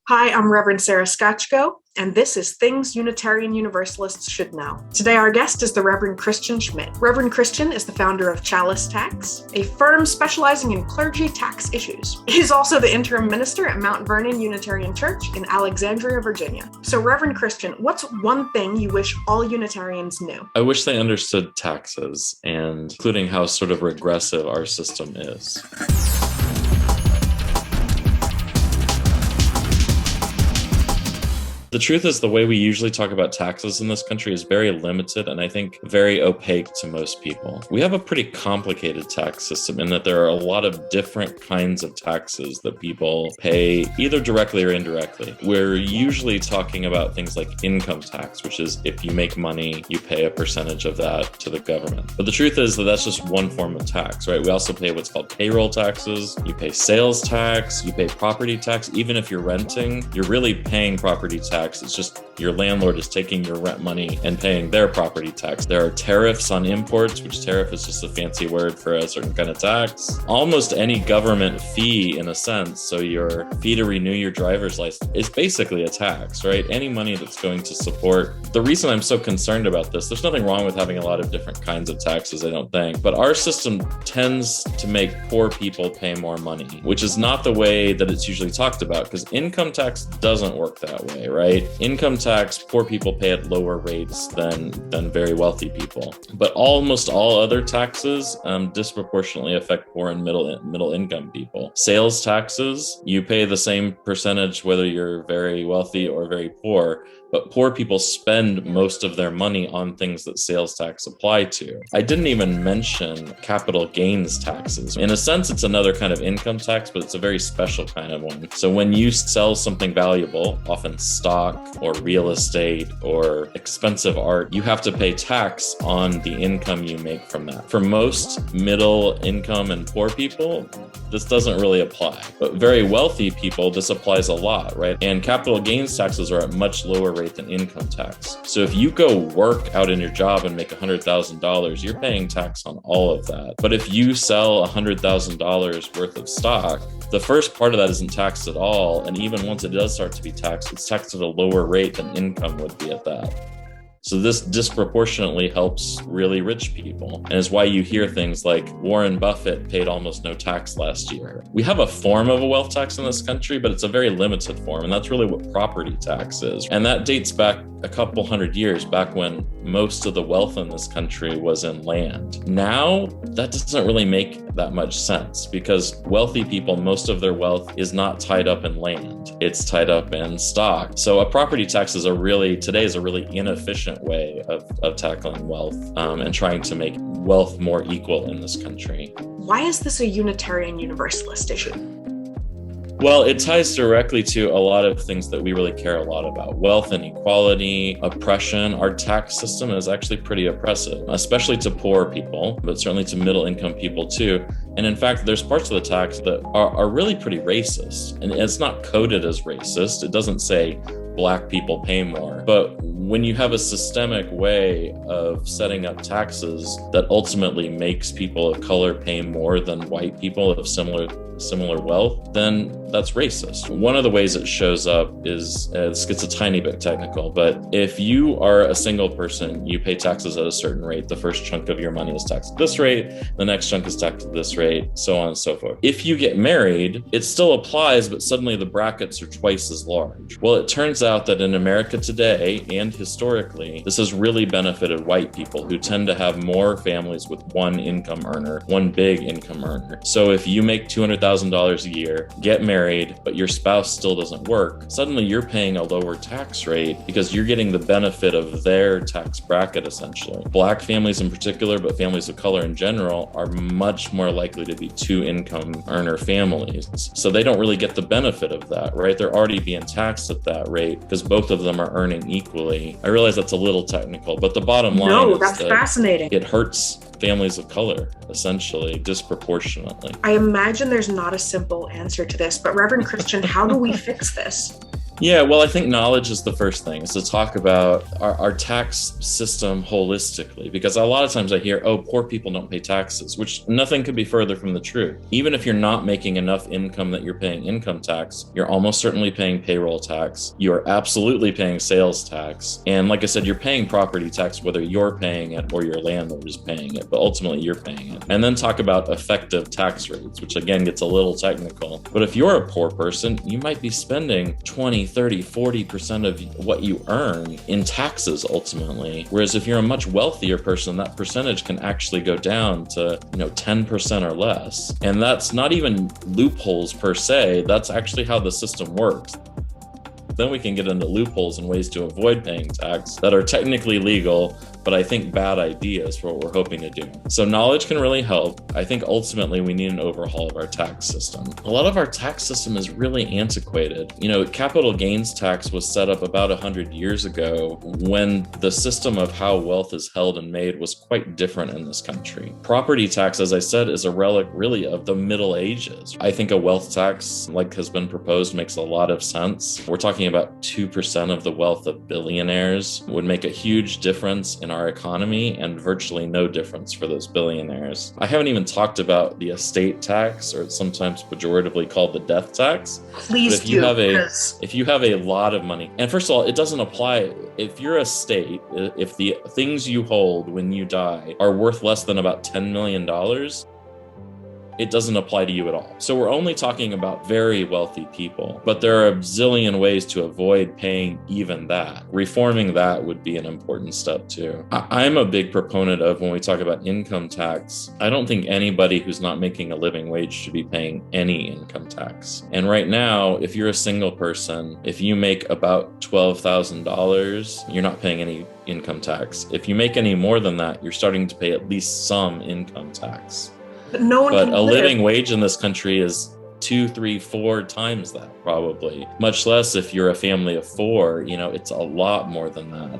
Hi, I'm Reverend Sarah Skachko, and this is Things Unitarian Universalists Should Know. Today our guest is the Reverend Christian Schmidt. Reverend Christian is the founder of Chalice Tax, a firm specializing in clergy tax issues. He's also the interim minister at Mount Vernon Unitarian Church in Alexandria, Virginia. So Reverend Christian, what's one thing you wish all Unitarians knew? I wish they understood taxes, and including how sort of regressive our system is. The truth is, the way we usually talk about taxes in this country is very limited and I think very opaque to most people. We have a pretty complicated tax system in that there are a lot of different kinds of taxes that people pay either directly or indirectly. We're usually talking about things like income tax, which is if you make money, you pay a percentage of that to the government. But the truth is that that's just one form of tax, right? We also pay what's called payroll taxes. You pay sales tax, you pay property tax. Even if you're renting, you're really paying property tax. It's just your landlord is taking your rent money and paying their property tax. There are tariffs on imports, which tariff is just a fancy word for a certain kind of tax. Almost any government fee, in a sense, so your fee to renew your driver's license is basically a tax, right? Any money that's going to support. The reason I'm so concerned about this, there's nothing wrong with having a lot of different kinds of taxes, I don't think, but our system tends to make poor people pay more money, which is not the way that it's usually talked about, because income tax doesn't work that way, right? Income tax, poor people pay at lower rates than very wealthy people. But almost all other taxes disproportionately affect poor and middle income people. Sales taxes, you pay the same percentage whether you're very wealthy or very poor, but poor people spend most of their money on things that sales tax apply to. I didn't even mention capital gains taxes. In a sense, it's another kind of income tax, but it's a very special kind of one. So when you sell something valuable, often stock or real estate or expensive art, you have to pay tax on the income you make from that. For most middle income and poor people, this doesn't really apply. But very wealthy people, this applies a lot, right? And capital gains taxes are at much lower rate than income tax. So if you go work out in your job and make $100,000, you're paying tax on all of that. But if you sell $100,000 worth of stock, the first part of that isn't taxed at all. And even once it does start to be taxed, it's taxed at a lower rate than income would be at that. So this disproportionately helps really rich people, and is why you hear things like Warren Buffett paid almost no tax last year. We have a form of a wealth tax in this country, but it's a very limited form, and that's really what property tax is. And that dates back a couple hundred years, back when most of the wealth in this country was in land. Now, that doesn't really make that much sense because wealthy people, most of their wealth is not tied up in land. It's tied up in stock. So a property tax is today is a really inefficient way of tackling wealth and trying to make wealth more equal in this country. Why is this a Unitarian Universalist issue? Well, it ties directly to a lot of things that we really care a lot about. Wealth inequality, oppression. Our tax system is actually pretty oppressive, especially to poor people, but certainly to middle income people too. And in fact, there's parts of the tax that are really pretty racist. And it's not coded as racist. It doesn't say Black people pay more. But when you have a systemic way of setting up taxes that ultimately makes people of color pay more than white people of similar wealth, then that's racist. One of the ways it shows up is, this gets a tiny bit technical, but if you are a single person, you pay taxes at a certain rate. The first chunk of your money is taxed at this rate, the next chunk is taxed at this rate, so on and so forth. If you get married, it still applies, but suddenly the brackets are twice as large. Well, it turns out that in America today, and historically, this has really benefited white people who tend to have more families with one income earner, one big income earner. So if you make $200,000 a year, get married, but your spouse still doesn't work, suddenly you're paying a lower tax rate because you're getting the benefit of their tax bracket, essentially. Black families in particular, but families of color in general, are much more likely to be two income earner families. So they don't really get the benefit of that, right? They're already being taxed at that rate because both of them are earning equally. I realize that's a little technical, but the bottom line is that's fascinating. It hurts families of color, essentially, disproportionately. I imagine there's not a simple answer to this, but Reverend Christian, how do we fix this? Yeah, well, I think knowledge is the first thing, is to talk about our tax system holistically, because a lot of times I hear, oh, poor people don't pay taxes, which nothing could be further from the truth. Even if you're not making enough income that you're paying income tax, you're almost certainly paying payroll tax. You're absolutely paying sales tax. And like I said, you're paying property tax, whether you're paying it or your landlord is paying it, but ultimately you're paying it. And then talk about effective tax rates, which again gets a little technical. But if you're a poor person, you might be spending 20, 30, 40% of what you earn in taxes ultimately. Whereas if you're a much wealthier person, that percentage can actually go down to, 10% or less. And that's not even loopholes per se. That's actually how the system works. Then we can get into loopholes and ways to avoid paying tax that are technically legal, but I think bad ideas for what we're hoping to do. So knowledge can really help. I think ultimately we need an overhaul of our tax system. A lot of our tax system is really antiquated. Capital gains tax was set up about 100 years ago when the system of how wealth is held and made was quite different in this country. Property tax, as I said, is a relic really of the Middle Ages. I think a wealth tax, like has been proposed, makes a lot of sense. We're talking about 2% of the wealth of billionaires, would make a huge difference in our economy and virtually no difference for those billionaires. I haven't even talked about the estate tax, or it's sometimes pejoratively called the death tax. Please do. If you have a lot of money, and first of all, it doesn't apply if you're a state, if the things you hold when you die are worth less than about $10 million, it doesn't apply to you at all. So we're only talking about very wealthy people, but there are a zillion ways to avoid paying even that. Reforming that would be an important step too. I'm a big proponent of, when we talk about income tax, I don't think anybody who's not making a living wage should be paying any income tax. And right now, if you're a single person, if you make about $12,000, you're not paying any income tax. If you make any more than that, you're starting to pay at least some income tax. But no one can a live. Living wage in this country is 2, 3, 4 times that, probably. Much less if you're a family of 4, it's a lot more than that.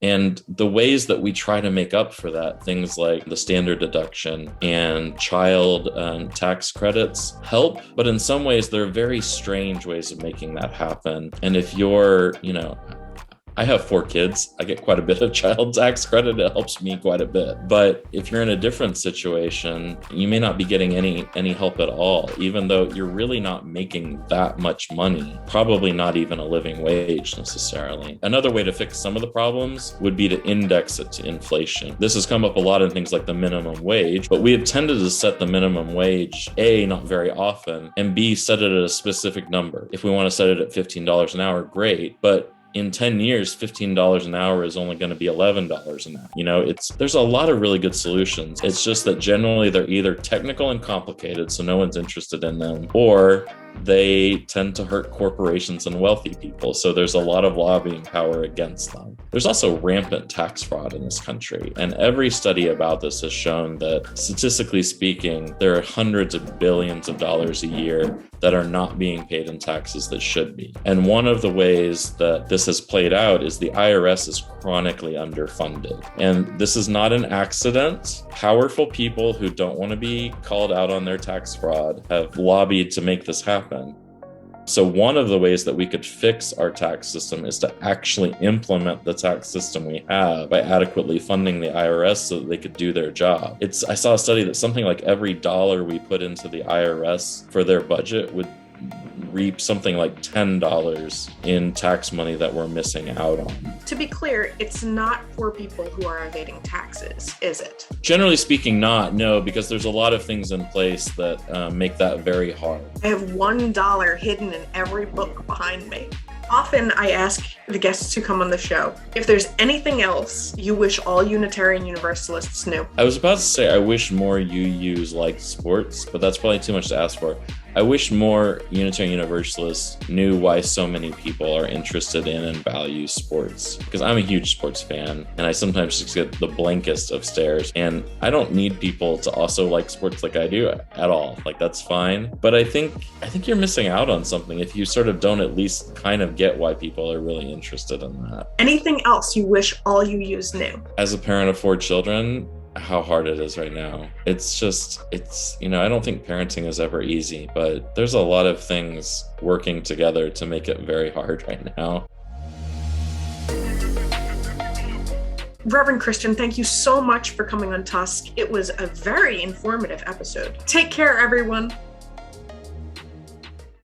And the ways that we try to make up for that, things like the standard deduction and child tax credits, help, but in some ways they're very strange ways of making that happen. And if you're, I have 4 kids. I get quite a bit of child tax credit. It helps me quite a bit. But if you're in a different situation, you may not be getting any help at all, even though you're really not making that much money, probably not even a living wage necessarily. Another way to fix some of the problems would be to index it to inflation. This has come up a lot in things like the minimum wage, but we have tended to set the minimum wage, A, not very often, and B, set it at a specific number. If we want to set it at $15 an hour, great, but in 10 years, $15 an hour is only going to be $11 an hour. There's a lot of really good solutions. It's just that generally they're either technical and complicated, so no one's interested in them, or they tend to hurt corporations and wealthy people. So there's a lot of lobbying power against them. There's also rampant tax fraud in this country. And every study about this has shown that, statistically speaking, there are hundreds of billions of dollars a year that are not being paid in taxes that should be. And one of the ways that this has played out is the IRS is chronically underfunded. And this is not an accident. Powerful people who don't want to be called out on their tax fraud have lobbied to make this happen. So one of the ways that we could fix our tax system is to actually implement the tax system we have by adequately funding the IRS so that they could do their job. I saw a study that something like every dollar we put into the IRS for their budget would reap something like $10 in tax money that we're missing out on. To be clear, it's not poor people who are evading taxes, is it? Generally speaking, no, because there's a lot of things in place that make that very hard. I have $1 hidden in every book behind me. Often I ask the guests who come on the show if there's anything else you wish all Unitarian Universalists knew. I was about to say I wish more UUs liked sports, but that's probably too much to ask for. I wish more Unitarian Universalists knew why so many people are interested in and value sports, because I'm a huge sports fan and I sometimes just get the blankest of stares, and I don't need people to also like sports like I do at all. Like, that's fine. But I think you're missing out on something if you sort of don't at least kind of get why people are really interested in that. Anything else you wish all UUs knew? As a parent of 4 children, how hard it is right now. I don't think parenting is ever easy, but there's a lot of things working together to make it very hard right now. Reverend Christian, thank you so much for coming on TUUSK. It was a very informative episode. Take care, everyone.